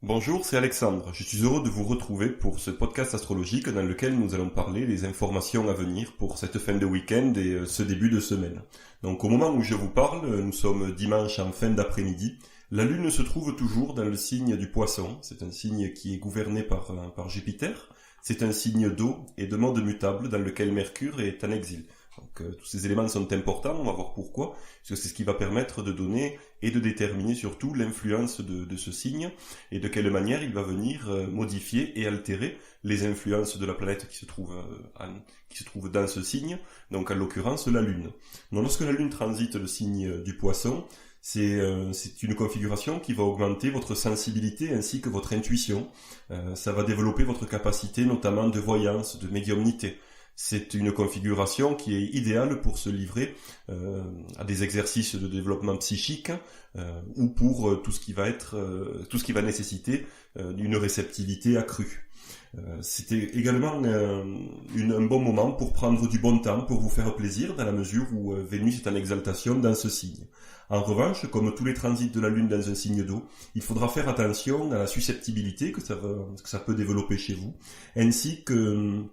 Bonjour, c'est Alexandre. Je suis heureux de vous retrouver pour ce podcast astrologique dans lequel nous allons parler des informations à venir pour cette fin de week-end et ce début de semaine. Donc au moment où je vous parle, nous sommes dimanche en fin d'après-midi. La Lune se trouve toujours dans le signe du Poisson. C'est un signe qui est gouverné par Jupiter. C'est un signe d'eau et de mode mutable dans lequel Mercure est en exil. Donc tous ces éléments sont importants, on va voir pourquoi, parce que c'est ce qui va permettre de donner et de déterminer surtout l'influence de ce signe et de quelle manière il va venir modifier et altérer les influences de la planète qui se trouve dans ce signe, donc en l'occurrence la Lune. Donc lorsque la Lune transite le signe du Poisson, c'est une configuration qui va augmenter votre sensibilité ainsi que votre intuition. Ça va développer votre capacité notamment de voyance, de médiumnité. C'est une configuration qui est idéale pour se livrer à des exercices de développement psychique ou pour tout ce qui va nécessiter une réceptivité accrue. C'était également un bon moment pour prendre du bon temps, pour vous faire plaisir, dans la mesure où Vénus est en exaltation dans ce signe. En revanche, comme tous les transits de la Lune dans un signe d'eau, il faudra faire attention à la susceptibilité que ça peut développer chez vous, ainsi que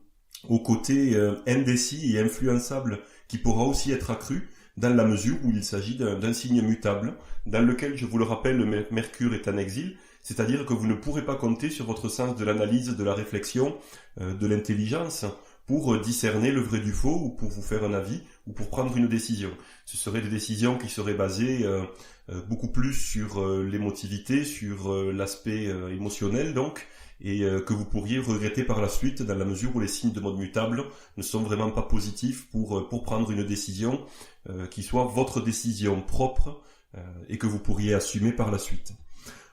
au côté indécis et influençable qui pourra aussi être accru dans la mesure où il s'agit d'un signe mutable dans lequel, je vous le rappelle, Mercure est en exil, c'est-à-dire que vous ne pourrez pas compter sur votre sens de l'analyse, de la réflexion, de l'intelligence pour discerner le vrai du faux ou pour vous faire un avis ou pour prendre une décision. Ce seraient des décisions qui seraient basées beaucoup plus sur l'émotivité, sur l'aspect émotionnel donc, et que vous pourriez regretter par la suite dans la mesure où les signes de mode mutable ne sont vraiment pas positifs pour prendre une décision qui soit votre décision propre et que vous pourriez assumer par la suite.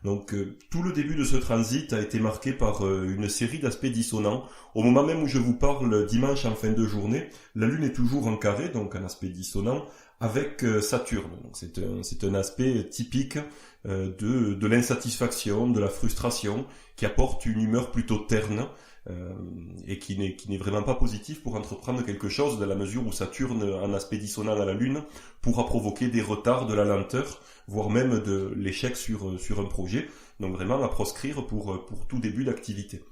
Donc tout le début de ce transit a été marqué par une série d'aspects dissonants. Au moment même où je vous parle, dimanche en fin de journée, la Lune est toujours en carré, donc un aspect dissonant, avec Saturne. Donc c'est un aspect typique de l'insatisfaction, de la frustration, qui apporte une humeur plutôt terne et qui n'est vraiment pas positif pour entreprendre quelque chose, dans la mesure où Saturne, en aspect dissonant à la Lune, pourra provoquer des retards, de la lenteur, voire même de l'échec sur un projet. Donc vraiment à proscrire pour tout début d'activité.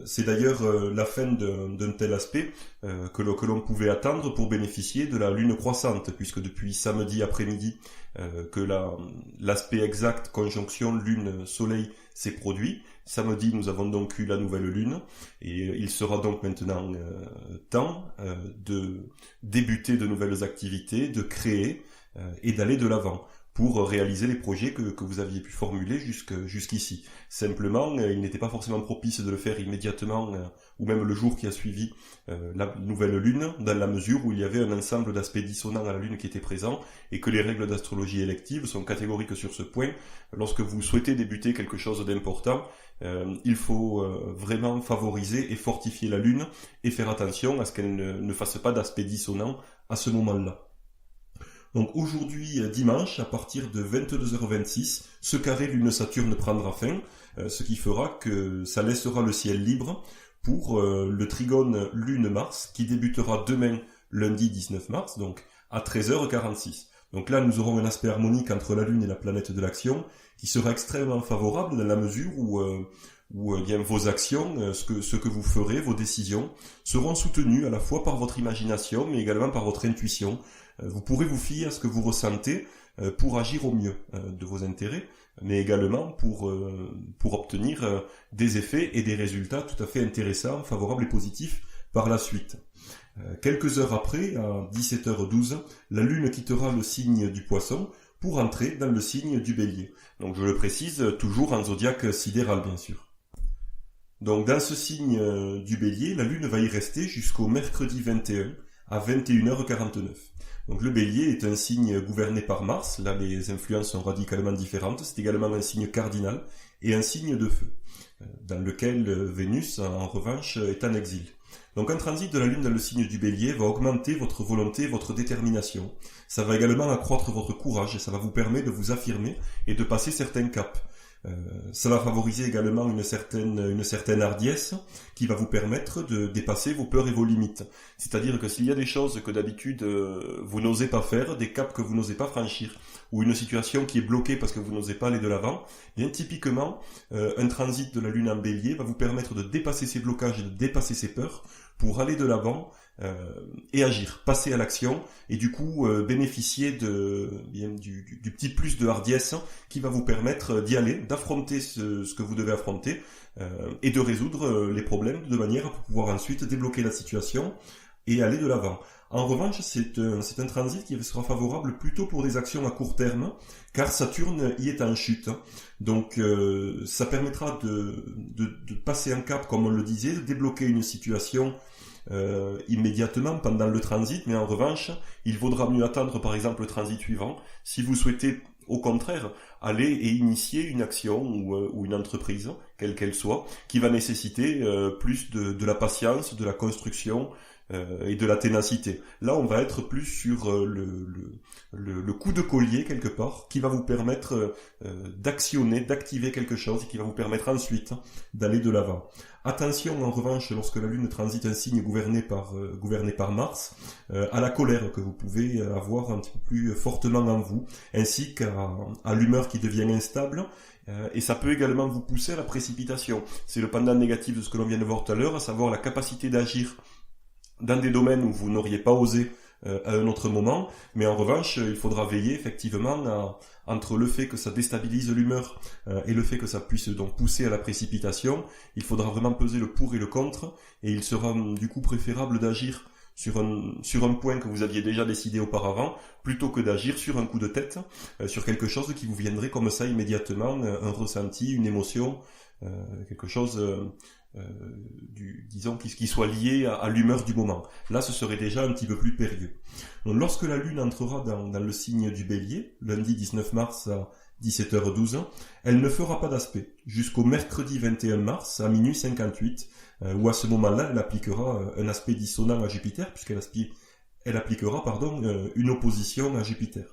C'est d'ailleurs la fin d'un tel aspect que l'on pouvait attendre pour bénéficier de la lune croissante, puisque depuis samedi après-midi que l'aspect exact conjonction lune-soleil s'est produit. Samedi, nous avons donc eu la nouvelle lune, et il sera donc maintenant temps de débuter de nouvelles activités, de créer et d'aller de l'avant pour réaliser les projets que vous aviez pu formuler jusqu'ici. Simplement, il n'était pas forcément propice de le faire immédiatement, ou même le jour qui a suivi la nouvelle lune, dans la mesure où il y avait un ensemble d'aspects dissonants à la lune qui étaient présents, et que les règles d'astrologie élective sont catégoriques sur ce point. Lorsque vous souhaitez débuter quelque chose d'important, il faut vraiment favoriser et fortifier la lune, et faire attention à ce qu'elle ne fasse pas d'aspects dissonants à ce moment-là. Donc aujourd'hui, dimanche, à partir de 22h26, ce carré Lune-Saturne prendra fin, ce qui fera que ça laissera le ciel libre pour le trigone Lune-Mars, qui débutera demain, lundi 19 mars, donc à 13h46. Donc là, nous aurons un aspect harmonique entre la Lune et la planète de l'action, qui sera extrêmement favorable dans la mesure où bien vos actions, ce que vous ferez, vos décisions, seront soutenues à la fois par votre imagination, mais également par votre intuition. Vous pourrez vous fier à ce que vous ressentez pour agir au mieux de vos intérêts, mais également pour obtenir des effets et des résultats tout à fait intéressants, favorables et positifs par la suite. Quelques heures après, à 17h12, la Lune quittera le signe du Poisson pour entrer dans le signe du Bélier. Donc je le précise, toujours en zodiaque sidéral bien sûr. Donc dans ce signe du Bélier, la Lune va y rester jusqu'au mercredi 21 à 21h49. Donc le Bélier est un signe gouverné par Mars, là les influences sont radicalement différentes, c'est également un signe cardinal et un signe de feu, dans lequel Vénus en revanche est en exil. Donc un transit de la Lune dans le signe du Bélier va augmenter votre volonté, votre détermination. Ça va également accroître votre courage et ça va vous permettre de vous affirmer et de passer certains caps. Ça va favoriser également une certaine hardiesse qui va vous permettre de dépasser vos peurs et vos limites. C'est-à-dire que s'il y a des choses que d'habitude vous n'osez pas faire, des caps que vous n'osez pas franchir, ou une situation qui est bloquée parce que vous n'osez pas aller de l'avant, bien typiquement, un transit de la Lune en Bélier va vous permettre de dépasser ces blocages et de dépasser ces peurs pour aller de l'avant et agir, passer à l'action et du coup bénéficier du petit plus de hardiesse qui va vous permettre d'y aller, d'affronter ce que vous devez affronter et de résoudre les problèmes de manière à pouvoir ensuite débloquer la situation et aller de l'avant. En revanche, c'est un transit qui sera favorable plutôt pour des actions à court terme, car Saturne y est en chute. Donc ça permettra de passer un cap, comme on le disait, de débloquer une situation immédiatement pendant le transit, mais en revanche, il vaudra mieux attendre par exemple le transit suivant si vous souhaitez au contraire aller et initier une action ou une entreprise, quelle qu'elle soit, qui va nécessiter plus de la patience, de la construction et de la ténacité. Là, on va être plus sur le coup de collier quelque part, qui va vous permettre d'actionner, d'activer quelque chose, et qui va vous permettre ensuite d'aller de l'avant. Attention en revanche, lorsque la Lune transite un signe gouverné par Mars, à la colère que vous pouvez avoir un petit peu plus fortement en vous, ainsi qu'à l'humeur qui devient instable. Et ça peut également vous pousser à la précipitation. C'est le pendant négatif de ce que l'on vient de voir tout à l'heure, à savoir la capacité d'agir dans des domaines où vous n'auriez pas osé à un autre moment, mais en revanche, il faudra veiller effectivement entre le fait que ça déstabilise l'humeur et le fait que ça puisse donc pousser à la précipitation. Il faudra vraiment peser le pour et le contre, et il sera du coup préférable d'agir sur un point que vous aviez déjà décidé auparavant, plutôt que d'agir sur un coup de tête, sur quelque chose qui vous viendrait comme ça immédiatement, un ressenti, une émotion, quelque chose disons qui soit lié à l'humeur du moment. Là, ce serait déjà un petit peu plus périlleux. Donc, lorsque la Lune entrera dans le signe du Bélier, lundi 19 mars à 17h12, elle ne fera pas d'aspect jusqu'au mercredi 21 mars à minuit 58, où à ce moment-là, elle appliquera un aspect dissonant à Jupiter, puisqu'elle appliquera une opposition à Jupiter.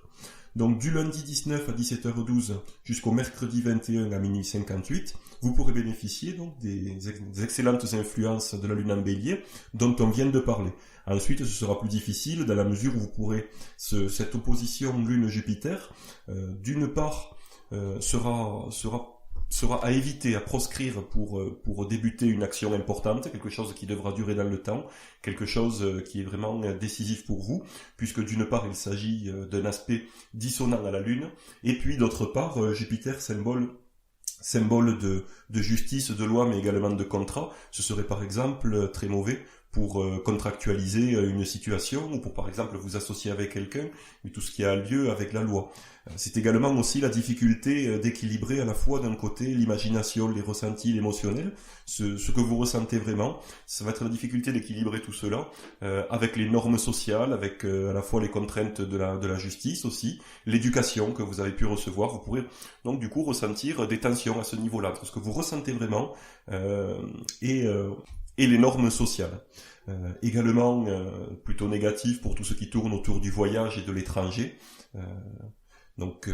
Donc du lundi 19 à 17h12 jusqu'au mercredi 21 à minuit 58, vous pourrez bénéficier donc des excellentes influences de la Lune en Bélier dont on vient de parler. Ensuite, ce sera plus difficile dans la mesure où vous pourrez cette opposition Lune-Jupiter, d'une part, sera à éviter, à proscrire pour débuter une action importante, quelque chose qui devra durer dans le temps, quelque chose qui est vraiment décisif pour vous, puisque d'une part il s'agit d'un aspect dissonant à la Lune, et puis d'autre part Jupiter, symbole de justice, de loi, mais également de contrat. Ce serait par exemple très mauvais pour contractualiser une situation, ou pour par exemple vous associer avec quelqu'un, mais tout ce qui a lieu avec la loi. C'est également aussi la difficulté d'équilibrer à la fois d'un côté l'imagination, les ressentis, l'émotionnel, ce que vous ressentez vraiment. Ça va être la difficulté d'équilibrer tout cela avec les normes sociales, avec à la fois les contraintes de la justice aussi, l'éducation que vous avez pu recevoir. Vous pourrez donc du coup ressentir des tensions à ce niveau-là, entre ce que vous ressentez vraiment et les normes sociales. Également plutôt négatif pour tout ce qui tourne autour du voyage et de l'étranger. Donc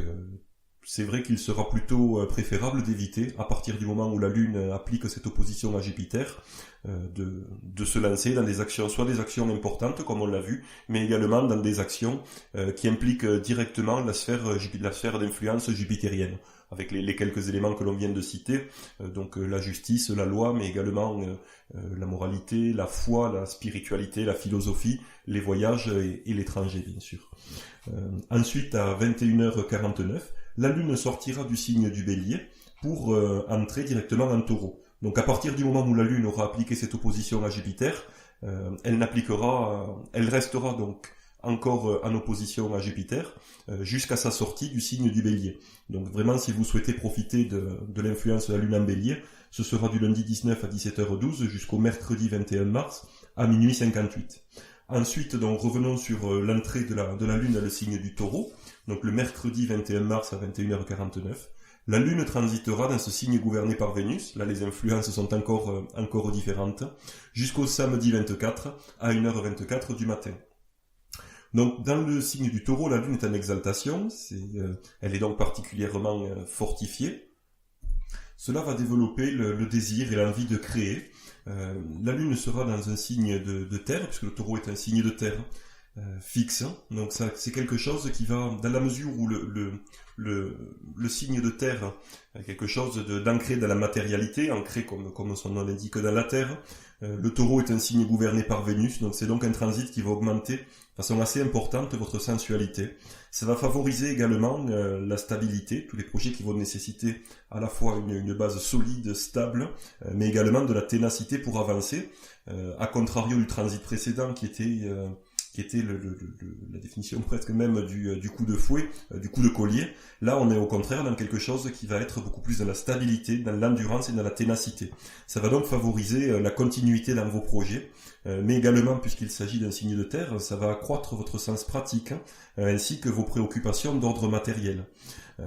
c'est vrai qu'il sera plutôt préférable d'éviter, à partir du moment où la Lune applique cette opposition à Jupiter, de se lancer dans des actions, soit des actions importantes comme on l'a vu, mais également dans des actions qui impliquent directement la sphère d'influence jupitérienne, avec les quelques éléments que l'on vient de citer, donc la justice, la loi, mais également la moralité, la foi, la spiritualité, la philosophie, les voyages et l'étranger bien sûr. Ensuite, à 21h49, la Lune sortira du signe du Bélier pour entrer directement en Taureau. Donc à partir du moment où la Lune aura appliqué cette opposition à Jupiter, elle restera donc encore en opposition à Jupiter jusqu'à sa sortie du signe du Bélier. Donc vraiment, si vous souhaitez profiter de l'influence de la Lune en Bélier, ce sera du lundi 19 à 17h12 jusqu'au mercredi 21 mars à minuit 58. Ensuite, donc, revenons sur l'entrée de la Lune dans le signe du Taureau. Donc le mercredi 21 mars à 21h49, la Lune transitera dans ce signe gouverné par Vénus. Là, les influences sont encore différentes, jusqu'au samedi 24 à 1h24 du matin. Donc, dans le signe du Taureau, la Lune est en exaltation. Elle est donc particulièrement fortifiée. Cela va développer le désir et l'envie de créer. La Lune sera dans un signe de terre, puisque le Taureau est un signe de terre. fixe. Donc ça, c'est quelque chose qui va, dans la mesure où le signe de terre est quelque chose d'ancré dans la matérialité, ancré comme son nom l'indique dans la terre. Le taureau est un signe gouverné par Vénus, donc c'est donc un transit qui va augmenter de façon assez importante votre sensualité. Ça va favoriser également la stabilité, tous les projets qui vont nécessiter à la fois une base solide, stable, mais également de la ténacité pour avancer, à contrario du transit précédent qui était la définition presque même du coup de fouet, du coup de collier. Là, on est au contraire dans quelque chose qui va être beaucoup plus dans la stabilité, dans l'endurance et dans la ténacité. Ça va donc favoriser la continuité dans vos projets, mais également, puisqu'il s'agit d'un signe de terre, ça va accroître votre sens pratique, ainsi que vos préoccupations d'ordre matériel.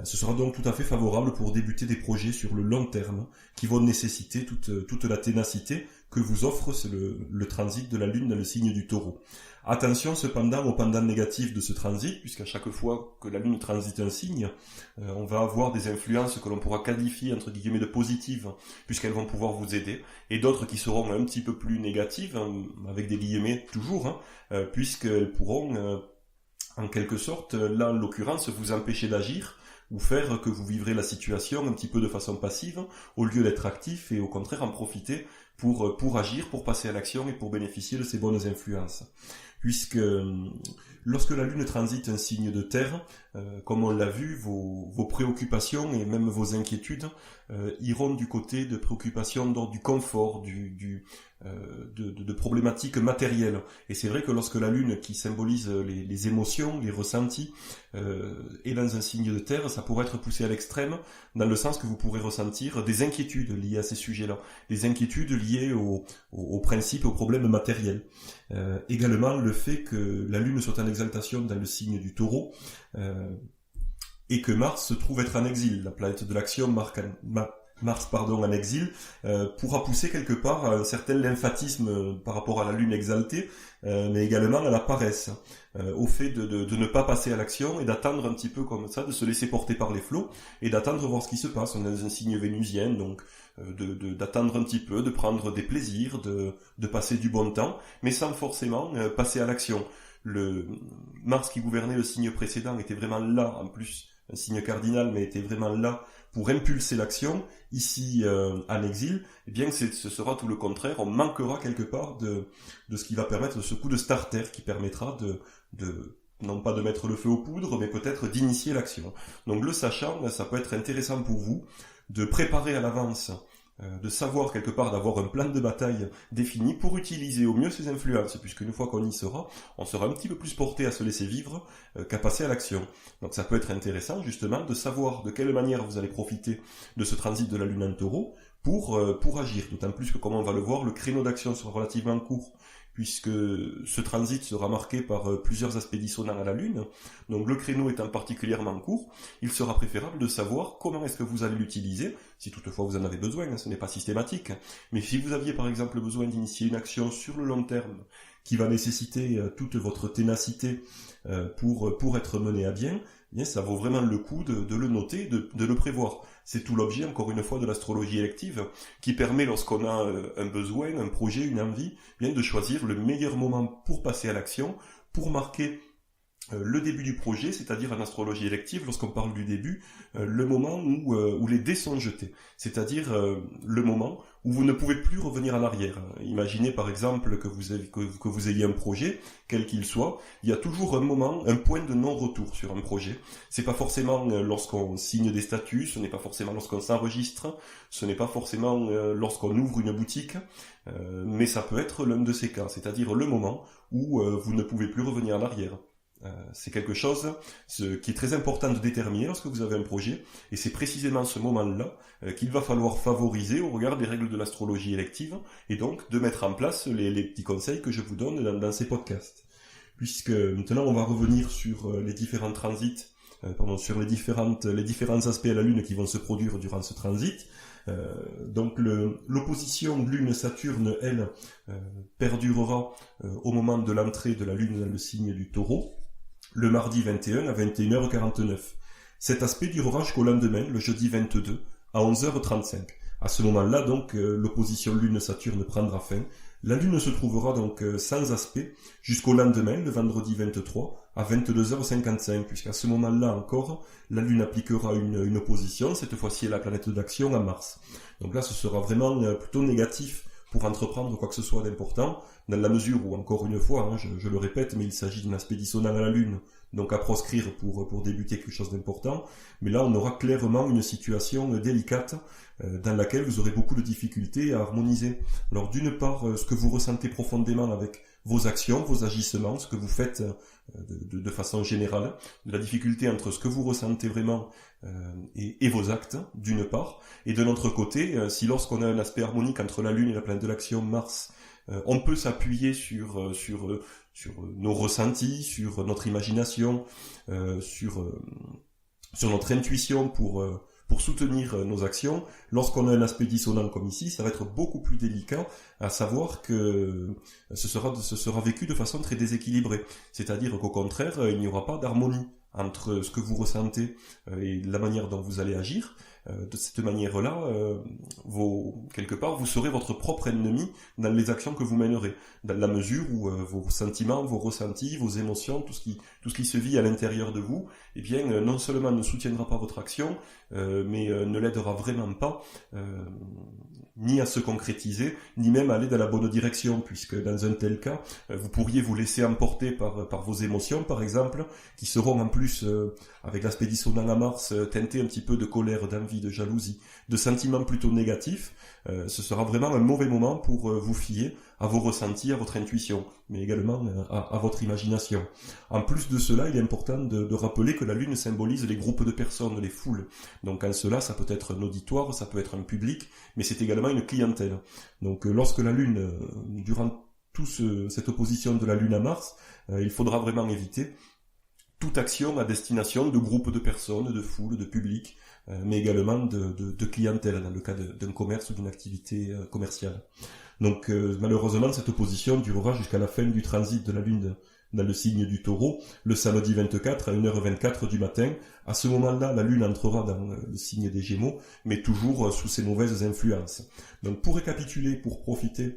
Ce sera donc tout à fait favorable pour débuter des projets sur le long terme, qui vont nécessiter toute la ténacité que vous offre le transit de la Lune dans le signe du Taureau. Attention cependant au pendant négatif de ce transit, puisqu'à chaque fois que la Lune transite un signe, on va avoir des influences que l'on pourra qualifier entre guillemets de positives, puisqu'elles vont pouvoir vous aider, et d'autres qui seront un petit peu plus négatives, avec des guillemets toujours, puisqu'elles pourront en quelque sorte, là en l'occurrence, vous empêcher d'agir, ou faire que vous vivrez la situation un petit peu de façon passive, au lieu d'être actif, et au contraire en profiter pour agir, pour passer à l'action et pour bénéficier de ces bonnes influences. Puisque lorsque la Lune transite un signe de terre, comme on l'a vu, vos préoccupations et même vos inquiétudes iront du côté de préoccupations d'ordre du confort, de problématiques matérielles. Et c'est vrai que lorsque la Lune, qui symbolise les émotions, les ressentis, est dans un signe de terre, ça pourrait être poussé à l'extrême, dans le sens que vous pourrez ressentir des inquiétudes liées à ces sujets-là, des inquiétudes liées aux principes et aux problèmes matériels. Également, le fait que la Lune soit en exaltation dans le signe du Taureau, et que Mars se trouve être en exil, la planète de l'action Mars en exil, pourra pousser quelque part à un certain lymphatisme par rapport à la Lune exaltée, mais également à la paresse, au fait de ne pas passer à l'action et d'attendre un petit peu comme ça, de se laisser porter par les flots et d'attendre voir ce qui se passe. On est dans un signe vénusien, donc d'attendre un petit peu, de prendre des plaisirs, de passer du bon temps, mais sans forcément passer à l'action. Le Mars qui gouvernait le signe précédent était vraiment là, en plus un signe cardinal, mais était vraiment là pour impulser l'action. Ici, en exil, eh bien, ce sera tout le contraire. On manquera quelque part de ce qui va permettre ce coup de starter qui permettra non pas de mettre le feu aux poudres, mais peut-être d'initier l'action. Donc le sachant, ça peut être intéressant pour vous de préparer à l'avance, de savoir quelque part, d'avoir un plan de bataille défini pour utiliser au mieux ces influences, puisque une fois qu'on y sera, on sera un petit peu plus porté à se laisser vivre qu'à passer à l'action. Donc ça peut être intéressant justement de savoir de quelle manière vous allez profiter de ce transit de la Lune en Taureau pour agir, d'autant plus que, comme on va le voir, le créneau d'action sera relativement court, puisque ce transit sera marqué par plusieurs aspects dissonants à la Lune. Donc le créneau étant particulièrement court, il sera préférable de savoir comment est-ce que vous allez l'utiliser, si toutefois vous en avez besoin, ce n'est pas systématique, mais si vous aviez par exemple besoin d'initier une action sur le long terme, qui va nécessiter toute votre ténacité pour être menée à bien, eh bien ça vaut vraiment le coup de le noter, de le prévoir. C'est tout l'objet, encore une fois, de l'astrologie élective, qui permet, lorsqu'on a un besoin, un projet, une envie, bien de choisir le meilleur moment pour passer à l'action, pour marquer le début du projet, c'est-à-dire en astrologie élective, lorsqu'on parle du début, le moment où les dés sont jetés, c'est-à-dire le moment où vous ne pouvez plus revenir en arrière. Imaginez par exemple que vous ayez un projet, quel qu'il soit, il y a toujours un moment, un point de non-retour sur un projet. C'est pas forcément lorsqu'on signe des statuts, ce n'est pas forcément lorsqu'on s'enregistre, ce n'est pas forcément lorsqu'on ouvre une boutique, mais ça peut être l'un de ces cas, c'est-à-dire le moment où vous ne pouvez plus revenir en arrière. C'est quelque chose qui est très important de déterminer lorsque vous avez un projet, et c'est précisément ce moment-là qu'il va falloir favoriser au regard des règles de l'astrologie élective, et donc de mettre en place les petits conseils que je vous donne dans ces podcasts. Puisque maintenant on va revenir sur les différents transits, sur les différents aspects à la Lune qui vont se produire durant ce transit. Donc l'opposition Lune-Saturne, elle, perdurera au moment de l'entrée de la Lune dans le signe du Taureau, le mardi 21 à 21h49. Cet aspect durera jusqu'au lendemain, le jeudi 22, à 11h35. À ce moment-là, donc, l'opposition Lune-Saturne prendra fin. La Lune se trouvera donc sans aspect jusqu'au lendemain, le vendredi 23, à 22h55, puisqu'à ce moment-là encore, la Lune appliquera une opposition, cette fois-ci à la planète d'action, à Mars. Donc là, ce sera vraiment plutôt négatif pour entreprendre quoi que ce soit d'important, dans la mesure où, encore une fois, je le répète, mais il s'agit d'un aspect dissonant à la Lune, donc à proscrire pour débuter quelque chose d'important. Mais là, on aura clairement une situation délicate dans laquelle vous aurez beaucoup de difficultés à harmoniser. Alors d'une part, ce que vous ressentez profondément avec vos actions, vos agissements, ce que vous faites de façon générale, de la difficulté entre ce que vous ressentez vraiment et vos actes, d'une part, et de l'autre côté, si lorsqu'on a un aspect harmonique entre la Lune et la planète de l'action, Mars, on peut s'appuyer sur nos ressentis, sur notre imagination, sur notre intuition pour soutenir nos actions. Lorsqu'on a un aspect dissonant comme ici, ça va être beaucoup plus délicat, à savoir que ce sera vécu de façon très déséquilibrée. C'est-à-dire qu'au contraire, il n'y aura pas d'harmonie entre ce que vous ressentez et la manière dont vous allez agir. De cette manière-là, quelque part, vous serez votre propre ennemi dans les actions que vous mènerez, dans la mesure où vos sentiments, vos ressentis, vos émotions, tout ce qui se vit à l'intérieur de vous, eh bien, non seulement ne soutiendra pas votre action, mais ne l'aidera vraiment pas ni à se concrétiser, ni même à aller dans la bonne direction, puisque dans un tel cas, vous pourriez vous laisser emporter par vos émotions, par exemple, qui seront en plus, avec l'aspect dissonant à Mars, teintées un petit peu de colère, d'envie, de jalousie, de sentiments plutôt négatifs. Ce sera vraiment un mauvais moment pour vous fier à vos ressentis, à votre intuition, mais également à votre imagination. En plus de cela, il est important de rappeler que la Lune symbolise les groupes de personnes, les foules. Donc en cela, ça peut être un auditoire, ça peut être un public, mais c'est également une clientèle. Donc lorsque la Lune, durant cette opposition de la Lune à Mars, il faudra vraiment éviter toute action à destination de groupes de personnes, de foules, de publics, mais également de clientèle dans le cas d'un commerce ou d'une activité commerciale. Donc malheureusement, cette opposition durera jusqu'à la fin du transit de la Lune dans le signe du Taureau, le samedi 24 à 1h24 du matin. À ce moment-là, la Lune entrera dans le signe des Gémeaux, mais toujours sous ses mauvaises influences. Donc pour récapituler, pour profiter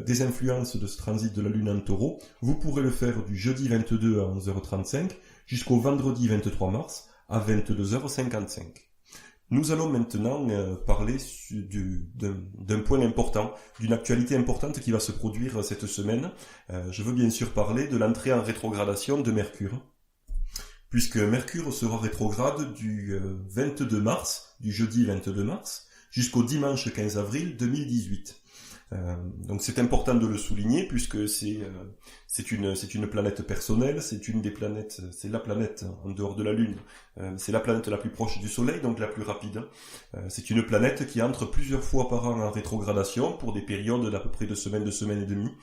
des influences de ce transit de la Lune en Taureau, vous pourrez le faire du jeudi 22 à 11h35 jusqu'au vendredi 23 mars à 22h55. Nous allons maintenant parler d'un point important, d'une actualité importante qui va se produire cette semaine. Je veux bien sûr parler de l'entrée en rétrogradation de Mercure, puisque Mercure sera rétrograde du 22 mars, du jeudi 22 mars, jusqu'au dimanche 15 avril 2018. Donc c'est important de le souligner puisque c'est une planète personnelle, c'est une des planètes, c'est la planète en dehors de la Lune, c'est la planète la plus proche du Soleil, donc la plus rapide. C'est une planète qui entre plusieurs fois par an en rétrogradation pour des périodes d'à peu près 2 semaines et demie.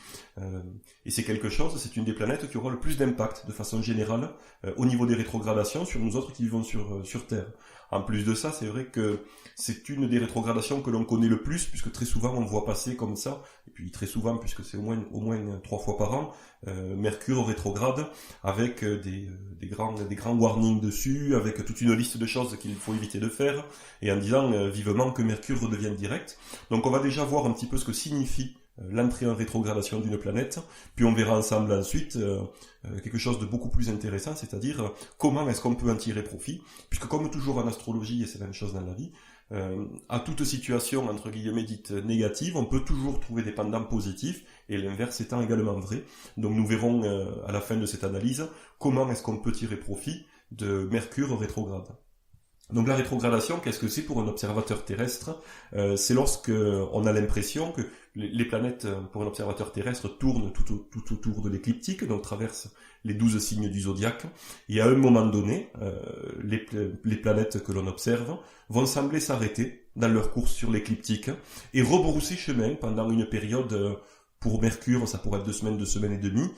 Et c'est quelque chose, c'est une des planètes qui aura le plus d'impact de façon générale au niveau des rétrogradations sur nous autres qui vivons sur Terre. En plus de ça, c'est vrai que c'est une des rétrogradations que l'on connaît le plus, puisque très souvent on le voit passer comme ça, et puis très souvent, puisque c'est au moins 3 fois par an, Mercure rétrograde, avec des grands warnings dessus, avec toute une liste de choses qu'il faut éviter de faire, et en disant vivement que Mercure redevienne direct. Donc on va déjà voir un petit peu ce que signifie l'entrée en rétrogradation d'une planète, puis on verra ensemble ensuite quelque chose de beaucoup plus intéressant, c'est-à-dire comment est-ce qu'on peut en tirer profit, puisque comme toujours en astrologie, et c'est la même chose dans la vie, à toute situation entre guillemets dite négative, on peut toujours trouver des pendants positifs, et l'inverse étant également vrai. Donc nous verrons à la fin de cette analyse comment est-ce qu'on peut tirer profit de Mercure rétrograde. Donc la rétrogradation, qu'est-ce que c'est pour un observateur terrestre ? C'est lorsque on a l'impression que les planètes, pour un observateur terrestre, tournent tout autour de l'écliptique, donc traversent les 12 signes du zodiaque, et à un moment donné, les planètes que l'on observe vont sembler s'arrêter dans leur course sur l'écliptique et rebrousser chemin pendant une période. Pour Mercure, ça pourrait être 2 semaines et demie.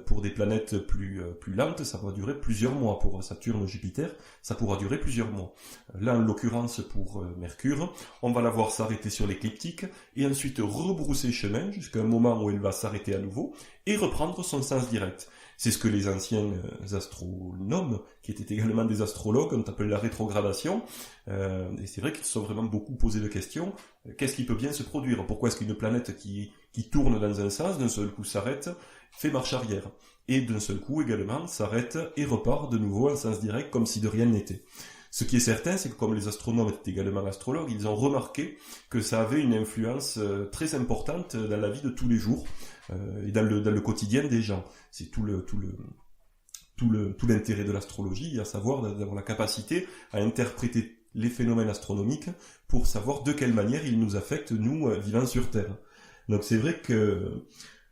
Pour des planètes plus lentes, ça va durer plusieurs mois. Pour Saturne, Jupiter, ça pourra durer plusieurs mois. Là, en l'occurrence, pour Mercure, on va la voir s'arrêter sur l'écliptique et ensuite rebrousser chemin jusqu'à un moment où elle va s'arrêter à nouveau et reprendre son sens direct. C'est ce que les anciens astronomes, qui étaient également des astrologues, ont appelé la rétrogradation. Et c'est vrai qu'ils se sont vraiment beaucoup posé de questions. Qu'est-ce qui peut bien se produire? Pourquoi est-ce qu'une planète qui tourne dans un sens, d'un seul coup s'arrête, fait marche arrière? Et d'un seul coup également s'arrête et repart de nouveau en sens direct comme si de rien n'était. Ce qui est certain, c'est que comme les astronomes étaient également astrologues, ils ont remarqué que ça avait une influence très importante dans la vie de tous les jours et dans le quotidien des gens. C'est tout l'intérêt de l'astrologie, à savoir d'avoir la capacité à interpréter les phénomènes astronomiques pour savoir de quelle manière ils nous affectent, nous, vivant sur Terre. Donc c'est vrai que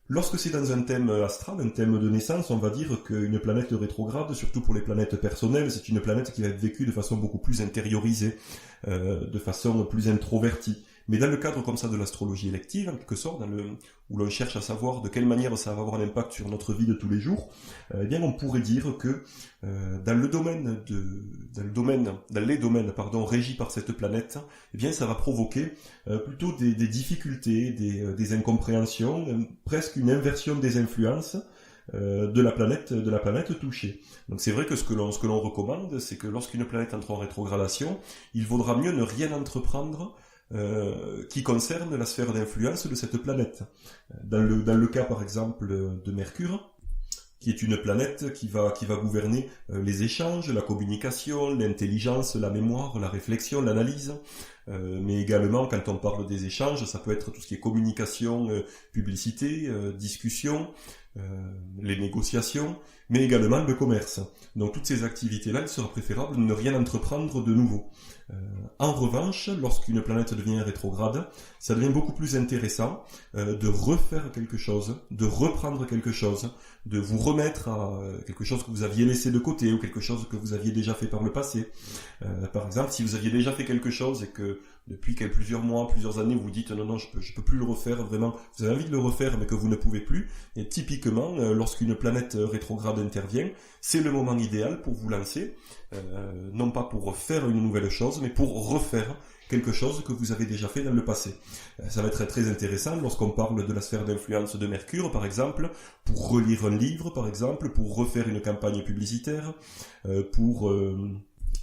lorsque c'est dans un thème astral, un thème de naissance, on va dire qu'une planète rétrograde, surtout pour les planètes personnelles, c'est une planète qui va être vécue de façon beaucoup plus intériorisée, de façon plus introvertie. Mais dans le cadre comme ça de l'astrologie élective, en quelque sorte, où l'on cherche à savoir de quelle manière ça va avoir un impact sur notre vie de tous les jours, eh bien on pourrait dire que dans les domaines régis par cette planète, eh bien ça va provoquer plutôt des difficultés, des incompréhensions, presque une inversion des influences de la planète touchée. Donc c'est vrai que ce que l'on recommande, c'est que lorsqu'une planète entre en rétrogradation, il vaudra mieux ne rien entreprendre qui concerne la sphère d'influence de cette planète. Dans le cas par exemple de Mercure, qui est une planète qui va gouverner les échanges, la communication, l'intelligence, la mémoire, la réflexion, l'analyse, mais également quand on parle des échanges, ça peut être tout ce qui est communication, publicité, discussion, les négociations, mais également le commerce. Donc toutes ces activités-là, il sera préférable de ne rien entreprendre de nouveau. En revanche, lorsqu'une planète devient rétrograde, ça devient beaucoup plus intéressant de refaire quelque chose, de reprendre quelque chose, de vous remettre à quelque chose que vous aviez laissé de côté ou quelque chose que vous aviez déjà fait par le passé. Par exemple, si vous aviez déjà fait quelque chose et que depuis plusieurs mois, plusieurs années, vous vous dites non, je peux plus le refaire, vraiment, vous avez envie de le refaire mais que vous ne pouvez plus, et typiquement, lorsqu'une planète rétrograde intervient, c'est le moment idéal pour vous lancer, non pas pour faire une nouvelle chose, mais pour refaire quelque chose que vous avez déjà fait dans le passé. Ça va être très intéressant lorsqu'on parle de la sphère d'influence de Mercure, par exemple, pour relire un livre, par exemple, pour refaire une campagne publicitaire,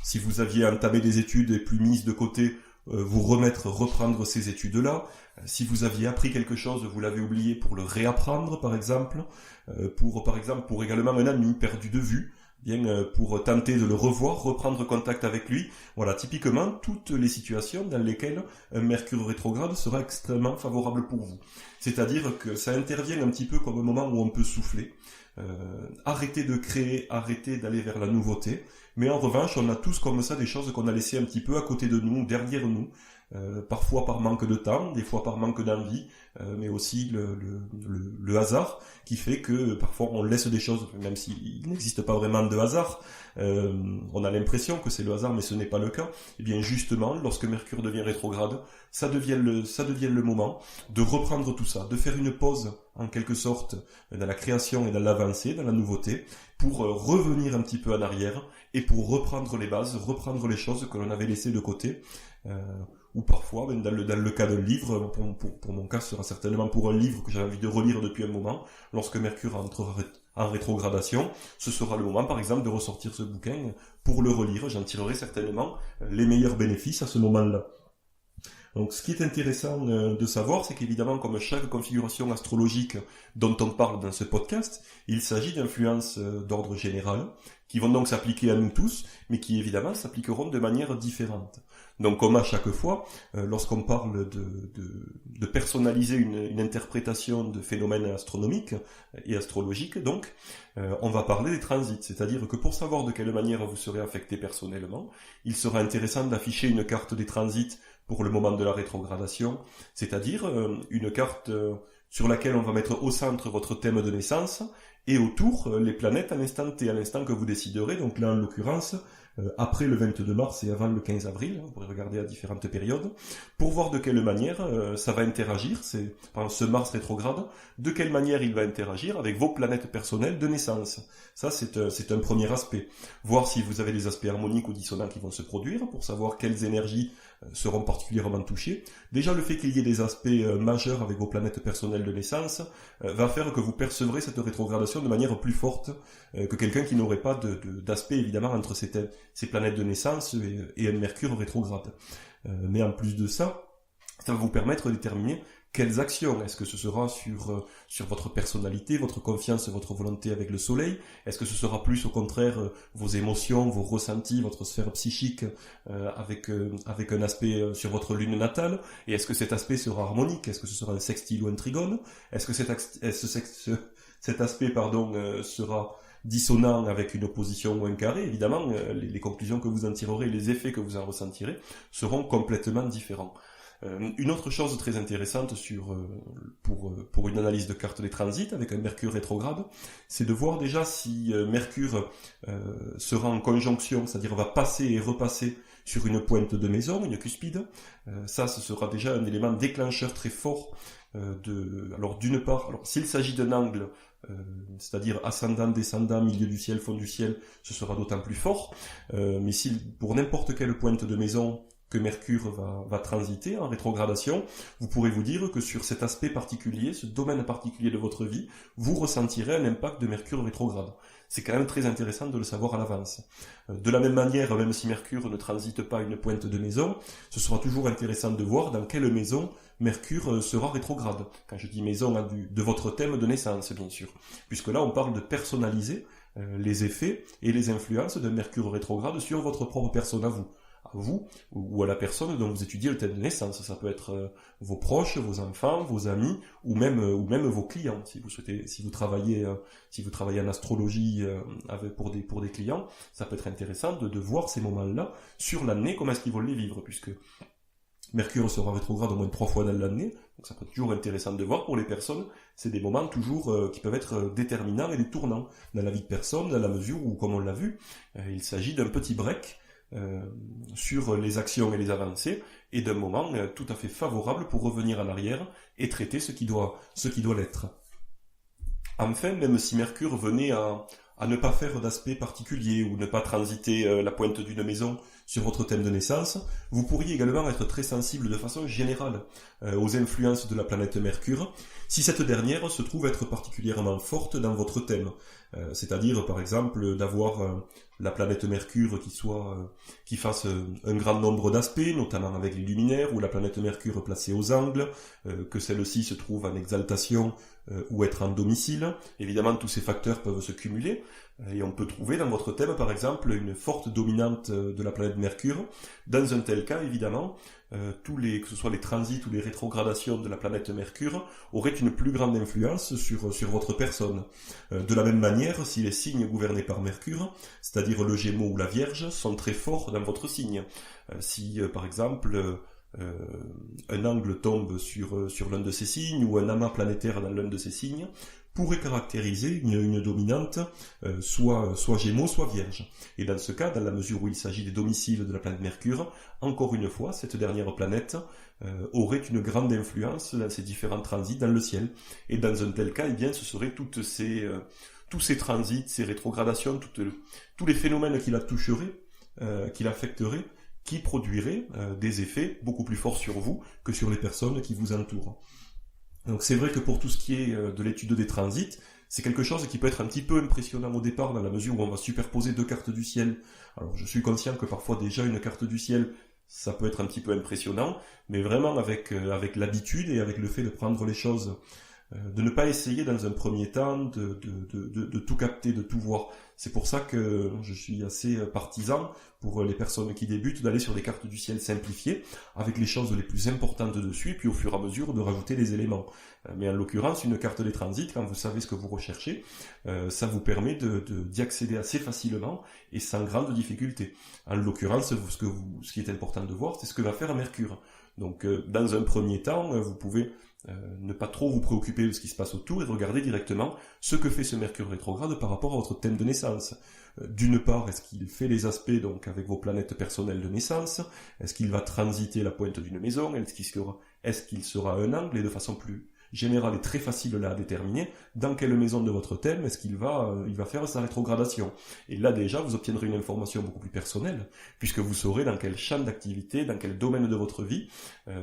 si vous aviez entamé des études et puis mises de côté, reprendre ces études-là. Si vous aviez appris quelque chose, vous l'avez oublié pour le réapprendre, par exemple, pour également un ami perdu de vue, pour tenter de le revoir, reprendre contact avec lui. Voilà, typiquement, toutes les situations dans lesquelles un Mercure rétrograde sera extrêmement favorable pour vous. C'est-à-dire que ça intervient un petit peu comme un moment où on peut souffler, arrêter de créer, arrêter d'aller vers la nouveauté. Mais en revanche, on a tous comme ça des choses qu'on a laissées un petit peu à côté de nous, derrière nous, parfois par manque de temps, des fois par manque d'envie, mais aussi le hasard qui fait que parfois on laisse des choses, même s'il n'existe pas vraiment de hasard, on a l'impression que c'est le hasard, mais ce n'est pas le cas. Et bien justement, lorsque Mercure devient rétrograde, ça devient le moment de reprendre tout ça, de faire une pause en quelque sorte dans la création et dans l'avancée, dans la nouveauté, pour revenir un petit peu en arrière et pour reprendre les bases, reprendre les choses que l'on avait laissées de côté. Ou parfois, dans le cas d'un livre, pour mon cas, ce sera certainement pour un livre que j'avais envie de relire depuis un moment, lorsque Mercure entrera en rétrogradation, ce sera le moment, par exemple, de ressortir ce bouquin pour le relire. J'en tirerai certainement les meilleurs bénéfices à ce moment-là. Donc ce qui est intéressant de savoir, c'est qu'évidemment, comme chaque configuration astrologique dont on parle dans ce podcast, il s'agit d'influences d'ordre général, qui vont donc s'appliquer à nous tous, mais qui évidemment s'appliqueront de manière différente. Donc comme à chaque fois, lorsqu'on parle de personnaliser une interprétation de phénomènes astronomiques et astrologiques, donc, on va parler des transits. C'est-à-dire que pour savoir de quelle manière vous serez affecté personnellement, il sera intéressant d'afficher une carte des transits pour le moment de la rétrogradation, c'est-à-dire une carte sur laquelle on va mettre au centre votre thème de naissance, et autour les planètes à l'instant T, à l'instant que vous déciderez, donc là en l'occurrence, après le 22 mars et avant le 15 avril, vous pourrez regarder à différentes périodes, pour voir de quelle manière ça va interagir, c'est par ce Mars rétrograde, de quelle manière il va interagir avec vos planètes personnelles de naissance. Ça, c'est un premier aspect. Voir si vous avez des aspects harmoniques ou dissonants qui vont se produire, pour savoir quelles énergies seront particulièrement touchés. Déjà, le fait qu'il y ait des aspects majeurs avec vos planètes personnelles de naissance va faire que vous percevrez cette rétrogradation de manière plus forte que quelqu'un qui n'aurait pas d'aspect évidemment entre ces planètes de naissance et un Mercure rétrograde. Mais en plus de ça va vous permettre de déterminer quelles actions. Est-ce que ce sera sur votre personnalité, votre confiance, votre volonté avec le soleil? Est-ce que ce sera plus au contraire vos émotions, vos ressentis, votre sphère psychique avec un aspect sur votre lune natale? Et est-ce que cet aspect sera harmonique? Est-ce que ce sera un sextile ou un trigone? Est-ce que cet aspect sera dissonant avec une opposition ou un carré? Évidemment, les conclusions que vous en tirerez, les effets que vous en ressentirez seront complètement différents. Une autre chose très intéressante pour une analyse de carte des transits avec un Mercure rétrograde, c'est de voir déjà si Mercure sera en conjonction, c'est-à-dire va passer et repasser sur une pointe de maison, une cuspide. Ce sera déjà un élément déclencheur très fort. Alors d'une part, s'il s'agit d'un angle, c'est-à-dire ascendant, descendant, milieu du ciel, fond du ciel, ce sera d'autant plus fort. Mais si pour n'importe quelle pointe de maison que Mercure va transiter en rétrogradation, vous pourrez vous dire que sur cet aspect particulier, ce domaine particulier de votre vie, vous ressentirez un impact de Mercure rétrograde. C'est quand même très intéressant de le savoir à l'avance. De la même manière, même si Mercure ne transite pas une pointe de maison, ce sera toujours intéressant de voir dans quelle maison Mercure sera rétrograde. Quand je dis maison, de votre thème de naissance, bien sûr. Puisque là, on parle de personnaliser les effets et les influences de Mercure rétrograde sur votre propre personne à vous ou à la personne dont vous étudiez le thème de naissance. Ça peut être vos proches, vos enfants, vos amis ou même vos clients. Si vous travaillez en astrologie pour des clients, ça peut être intéressant de voir ces moments-là sur l'année, comment est-ce qu'ils vont les vivre, puisque Mercure sera rétrograde au moins 3 fois dans l'année, donc ça peut être toujours intéressant de voir pour les personnes. C'est des moments toujours qui peuvent être déterminants et des tournants dans la vie de personne, dans la mesure où, comme on l'a vu, il s'agit d'un petit break sur les actions et les avancées, et d'un moment tout à fait favorable pour revenir en arrière et traiter ce qui doit l'être. Enfin, même si Mercure venait à ne pas faire d'aspect particulier ou ne pas transiter la pointe d'une maison sur votre thème de naissance, vous pourriez également être très sensible de façon générale aux influences de la planète Mercure, si cette dernière se trouve être particulièrement forte dans votre thème. C'est-à-dire, par exemple, d'avoir la planète Mercure qui fasse un grand nombre d'aspects, notamment avec les luminaires, ou la planète Mercure placée aux angles, que celle-ci se trouve en exaltation ou être en domicile. Évidemment, tous ces facteurs peuvent se cumuler, et on peut trouver dans votre thème, par exemple, une forte dominante de la planète Mercure. Dans un tel cas, évidemment, que ce soit les transits ou les rétrogradations de la planète Mercure, auraient une plus grande influence sur votre personne. De la même manière, si les signes gouvernés par Mercure, c'est-à-dire le Gémeaux ou la Vierge, sont très forts dans votre signe. Si, par exemple, un angle tombe sur l'un de ces signes, ou un amas planétaire dans l'un de ces signes, pourrait caractériser une dominante soit Gémeaux, soit Vierge. Et dans ce cas, dans la mesure où il s'agit des domiciles de la planète Mercure, encore une fois, cette dernière planète aurait une grande influence dans ces différents transits dans le ciel. Et dans un tel cas, eh bien, ce seraient tous ces transits, ces rétrogradations, tous les phénomènes qui la toucheraient, qui l'affecteraient, qui produiraient des effets beaucoup plus forts sur vous que sur les personnes qui vous entourent. Donc c'est vrai que pour tout ce qui est de l'étude des transits, c'est quelque chose qui peut être un petit peu impressionnant au départ, dans la mesure où on va superposer 2 cartes du ciel. Alors je suis conscient que parfois déjà une carte du ciel, ça peut être un petit peu impressionnant, mais vraiment avec l'habitude et avec le fait de prendre les choses, de ne pas essayer dans un premier temps de tout capter, de tout voir. C'est pour ça que je suis assez partisan pour les personnes qui débutent d'aller sur des cartes du ciel simplifiées, avec les choses les plus importantes dessus, et puis au fur et à mesure de rajouter des éléments. Mais en l'occurrence, une carte des transits, quand vous savez ce que vous recherchez, ça vous permet d'y accéder assez facilement et sans grande difficulté. En l'occurrence, ce qui est important de voir, c'est ce que va faire Mercure. Donc dans un premier temps, vous pouvez ne pas trop vous préoccuper de ce qui se passe autour et regarder directement ce que fait ce Mercure rétrograde par rapport à votre thème de naissance. D'une part, est-ce qu'il fait les aspects donc avec vos planètes personnelles de naissance? Est-ce qu'il va transiter la pointe d'une maison? Est-ce qu'il sera un angle? Et de façon plus général est très facile là à déterminer. Dans quelle maison de votre thème est-ce qu'il va faire sa rétrogradation? Et là déjà, vous obtiendrez une information beaucoup plus personnelle, puisque vous saurez dans quel champ d'activité, dans quel domaine de votre vie,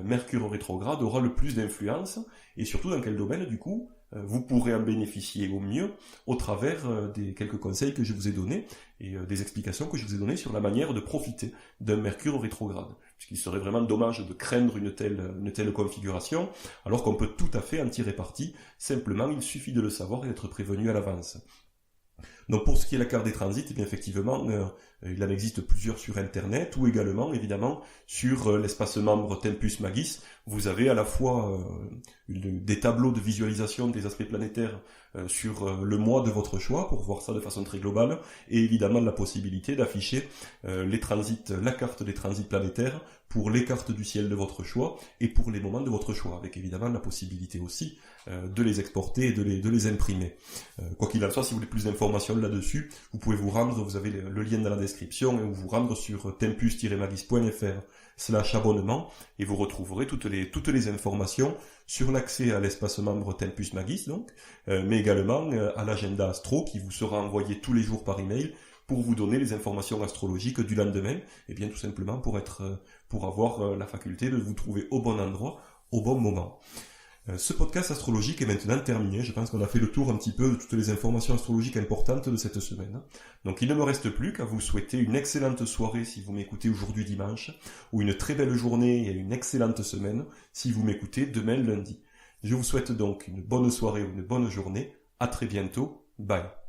Mercure rétrograde aura le plus d'influence, et surtout dans quel domaine, du coup, vous pourrez en bénéficier au mieux au travers des quelques conseils que je vous ai donnés et des explications que je vous ai données sur la manière de profiter d'un Mercure rétrograde. Puisqu'il serait vraiment dommage de craindre une telle configuration, alors qu'on peut tout à fait en tirer parti. Simplement, il suffit de le savoir et d'être prévenu à l'avance. Donc pour ce qui est de la carte des transits, eh bien effectivement, il en existe plusieurs sur Internet ou également, évidemment, sur l'espace membre Tempus Magis. Vous avez à la fois des tableaux de visualisation des aspects planétaires sur le mois de votre choix, pour voir ça de façon très globale, et évidemment la possibilité d'afficher la carte des transits planétaires pour les cartes du ciel de votre choix et pour les moments de votre choix, avec évidemment la possibilité aussi de les exporter et de les imprimer. Quoi qu'il en soit, si vous voulez plus d'informations là-dessus, vous pouvez vous rendre, vous avez le lien dans la description, et vous rendre sur tempus-magis.fr/abonnement, et vous retrouverez toutes les informations sur l'accès à l'espace membre Tempus Magis, donc, mais également à l'agenda astro qui vous sera envoyé tous les jours par email pour vous donner les informations astrologiques du lendemain, et bien tout simplement pour avoir la faculté de vous trouver au bon endroit, au bon moment. Ce podcast astrologique est maintenant terminé. Je pense qu'on a fait le tour un petit peu de toutes les informations astrologiques importantes de cette semaine. Donc il ne me reste plus qu'à vous souhaiter une excellente soirée si vous m'écoutez aujourd'hui dimanche, ou une très belle journée et une excellente semaine si vous m'écoutez demain lundi. Je vous souhaite donc une bonne soirée ou une bonne journée. À très bientôt. Bye.